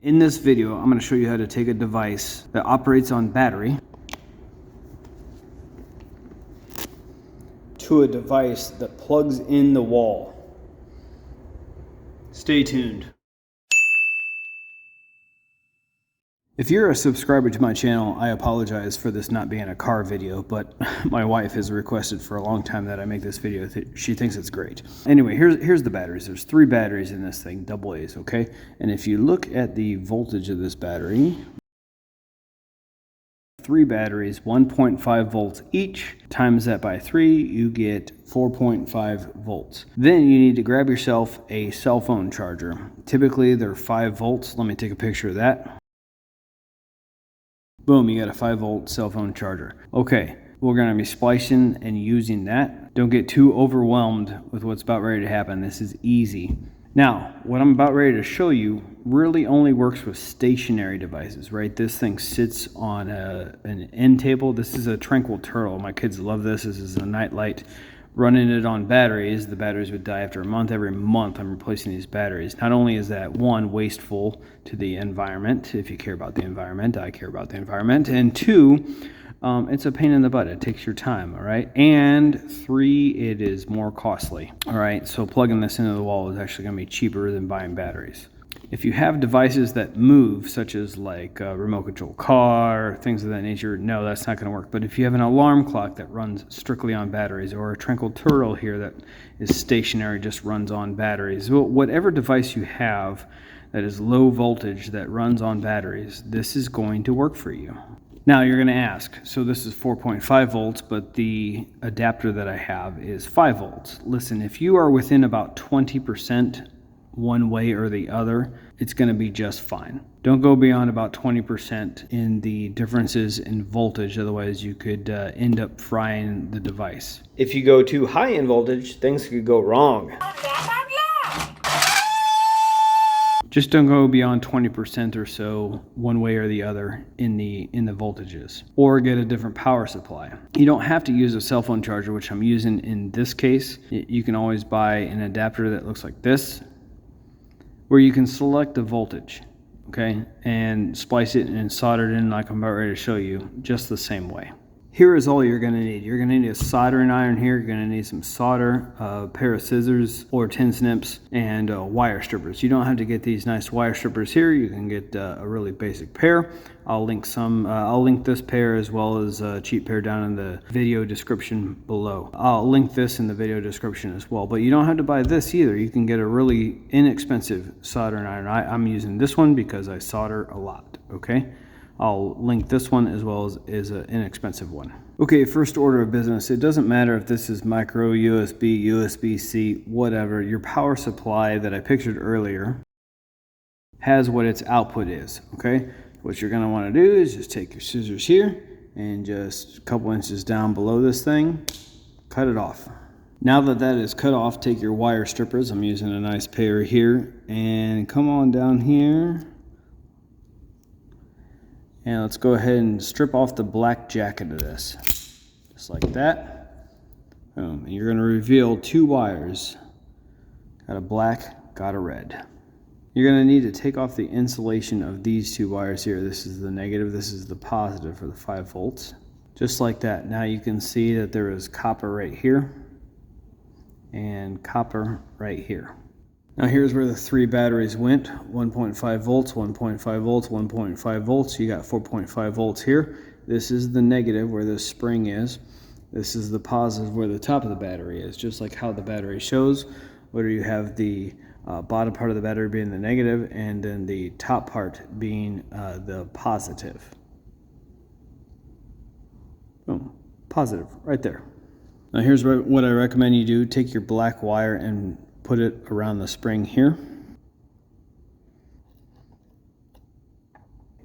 In this video, I'm going to show you how to take a device that operates on battery to a device that plugs in the wall. Stay tuned. If you're a subscriber to my channel, I apologize for this not being a car video, but my wife has requested for a long time that I make this video. She thinks it's great. Anyway, here's the batteries. There's 3 batteries in this thing, double A's, okay? And if you look at the voltage of this battery, 3 batteries, 1.5 volts each, times that by 3, you get 4.5 volts. Then you need to grab yourself a cell phone charger. Typically, they're 5 volts. Let me take a picture of that. Boom, you got a 5-volt cell phone charger. Okay, we're going to be splicing and using that. Don't get too overwhelmed with what's about ready to happen. This is easy. Now, what I'm about ready to show you really only works with stationary devices, right? This thing sits on an end table. This is a Tranquil Turtle. My kids love this. This is a nightlight. Running it on batteries, the batteries would die after a month. Every month I'm replacing these batteries. Not only is that, 1, wasteful to the environment. If you care about the environment, I care about the environment. And 2, it's a pain in the butt. It takes your time, all right? And 3, it is more costly, all right? So plugging this into the wall is actually going to be cheaper than buying batteries. If you have devices that move, such as like a remote control car, things of that nature, no, that's not going to work. But if you have an alarm clock that runs strictly on batteries, or a Tranquil Turtle here that is stationary, just runs on batteries, whatever device you have that is low voltage that runs on batteries, this is going to work for you. Now you're going to ask, so this is 4.5 volts, but the adapter that I have is 5 volts. Listen, if you are within about 20% one way or the other, it's going to be just fine. Don't go beyond about 20% in the differences in voltage, otherwise you could end up frying the device. If you go too high in voltage, things could go wrong. Just don't go beyond 20% or so one way or the other in the voltages, or get a different power supply. You don't have to use a cell phone charger, which I'm using in this case. You can always buy an adapter that looks like this, where you can select the voltage, okay, and splice it and solder it in like I'm about ready to show you, just the same way. Here is all you're going to need. You're going to need a soldering iron here. You're going to need some solder, a pair of scissors or tin snips, and wire strippers. You don't have to get these nice wire strippers here. You can get a really basic pair. I'll link this pair as well as a cheap pair down in the video description below. I'll link this in the video description as well. But you don't have to buy this either. You can get a really inexpensive soldering iron. I'm using this one because I solder a lot, okay? I'll link this one as well as an inexpensive one. Okay, first order of business. It doesn't matter if this is micro, USB, USB-C, whatever. Your power supply that I pictured earlier has what its output is, okay? What you're gonna wanna do is just take your scissors here and just a couple inches down below this thing, cut it off. Now that that is cut off, take your wire strippers. I'm using a nice pair here, and come on down here. And let's go ahead and strip off the black jacket of this. Just like that. Boom. And you're going to reveal 2 wires. Got a black, got a red. You're going to need to take off the insulation of these 2 wires here. This is the negative, this is the positive for the 5 volts. Just like that. Now you can see that there is copper right here and copper right here. Now here's where the 3 batteries went, 1.5 volts, 1.5 volts, 1.5 volts. You got 4.5 volts here. This is the negative where this spring is. This is the positive where the top of the battery is, just like how the battery shows, where you have the bottom part of the battery being the negative and then the top part being the positive. Boom, positive right there. Now here's what I recommend you do. Take your black wire and put it around the spring here.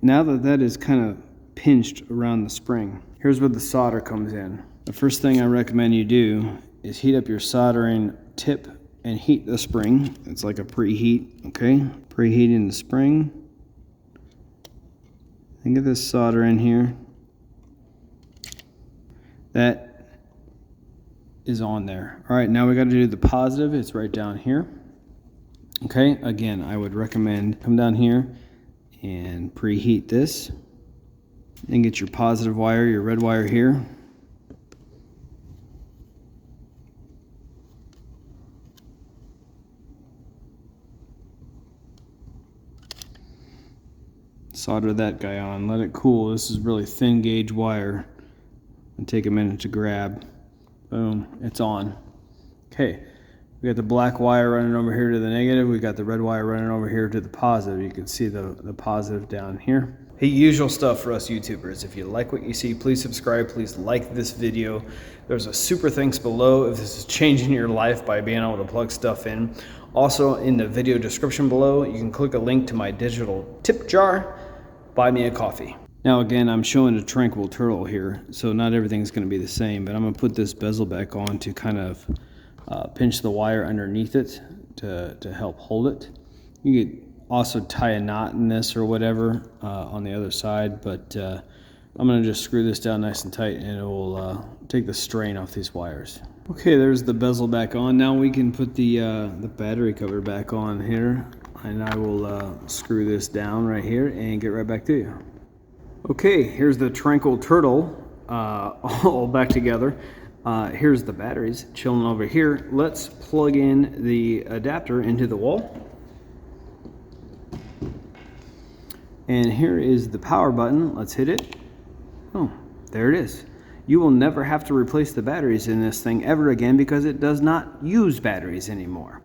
Now that that is kind of pinched around the spring, here's where the solder comes in. The first thing I recommend you do is heat up your soldering tip and heat the spring. It's like a preheat, okay? Preheating the spring. And get this solder in here. That is on there. All right, now we got to do the positive. It's right down here. Okay, again, I would recommend come down here and preheat this. Then get your positive wire, your red wire here. Solder that guy on, let it cool. This is really thin gauge wire. And take a minute to grab. Boom, it's on. Okay, we got the black wire running over here to the negative. We got the red wire running over here to the positive. You can see the positive down here. Hey, usual stuff for us YouTubers. If you like what you see, please subscribe. Please like this video. There's a super thanks below if this is changing your life by being able to plug stuff in. Also, in the video description below, you can click a link to my digital tip jar. Buy me a coffee. Now again, I'm showing a Tranquil Turtle here, so not everything's going to be the same, but I'm going to put this bezel back on to kind of pinch the wire underneath it to help hold it. You could also tie a knot in this or whatever on the other side, but I'm going to just screw this down nice and tight, and it will take the strain off these wires. Okay, there's the bezel back on. Now we can put the battery cover back on here, and I will screw this down right here and get right back to you. Okay, here's the Tranquil Turtle all back together. Here's the batteries chilling over here. Let's plug in the adapter into the wall. And here is the power button. Let's hit it. Oh, there it is. You will never have to replace the batteries in this thing ever again because it does not use batteries anymore.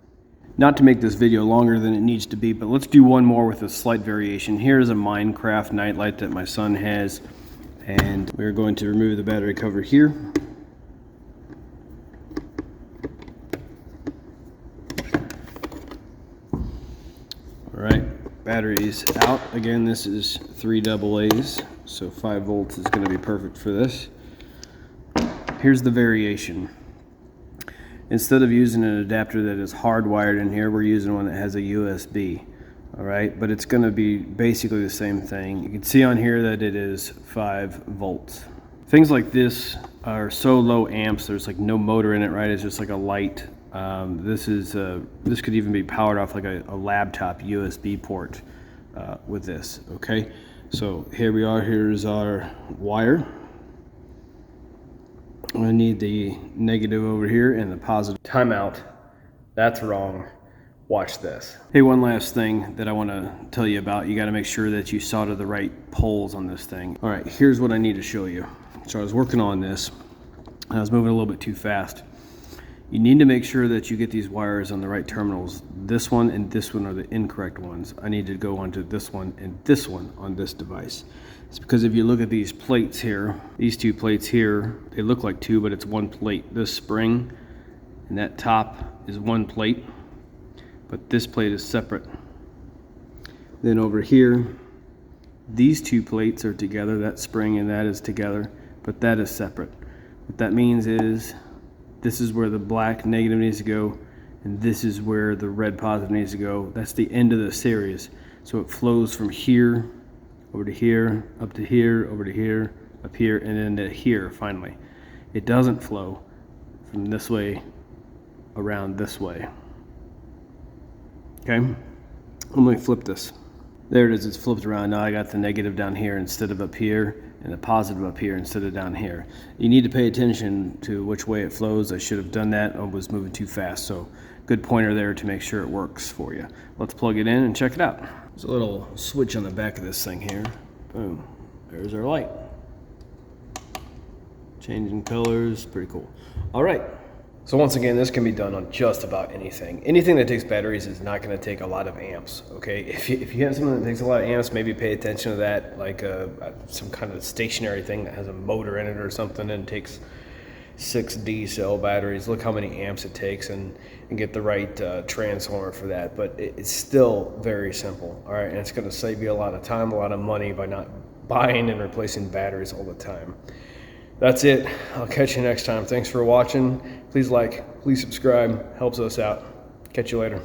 Not to make this video longer than it needs to be, but let's do one more with a slight variation. Here's a Minecraft nightlight that my son has, and we're going to remove the battery cover here. All right, batteries out. Again, this is 3 AA's, so 5 volts is going to be perfect for this. Here's the variation. Instead of using an adapter that is hardwired in here, we're using one that has a USB. All right, but it's going to be basically the same thing. You can see on here that it is 5 volts. Things like this are so low amps, there's like no motor in it, right? It's just like a light. This could even be powered off like a laptop USB port with this, okay? So here we are, here's our wire. I need the negative over here and the positive. Timeout. That's wrong. Watch this. Hey, one last thing that I want to tell you about. You got to make sure that you solder the right poles on this thing. All right, here's what I need to show you. So I was working on this, and I was moving a little bit too fast. You need to make sure that you get these wires on the right terminals. This one and this one are the incorrect ones. I need to go onto this one and this one on this device. It's because if you look at these plates here, these 2 plates here, they look like 2, but it's 1 plate. This spring and that top is 1 plate, but this plate is separate. Then over here, these 2 plates are together, that spring and that is together, but that is separate. What that means is this is where the black negative needs to go, and this is where the red positive needs to go. That's the end of the series. So it flows from here over to here, up to here, over to here, up here, and then to here finally. It doesn't flow from this way around this way. Okay, let me flip this. There it is, it's flipped around. Now I got the negative down here instead of up here, and the positive up here instead of down here. You need to pay attention to which way it flows. I should have done that. I was moving too fast, so good pointer there to make sure it works for you. Let's plug it in and check it out. There's a little switch on the back of this thing here. Boom, there's our light. Changing colors, pretty cool. All right. So once again, this can be done on just about anything. Anything that takes batteries is not going to take a lot of amps, okay? If you have something that takes a lot of amps, maybe pay attention to that, like some kind of stationary thing that has a motor in it or something and takes 6 D-cell batteries. Look how many amps it takes and get the right transformer for that. But it's still very simple, all right? And it's going to save you a lot of time, a lot of money by not buying and replacing batteries all the time. That's it. I'll catch you next time. Thanks for watching. Please like, please subscribe. Helps us out. Catch you later.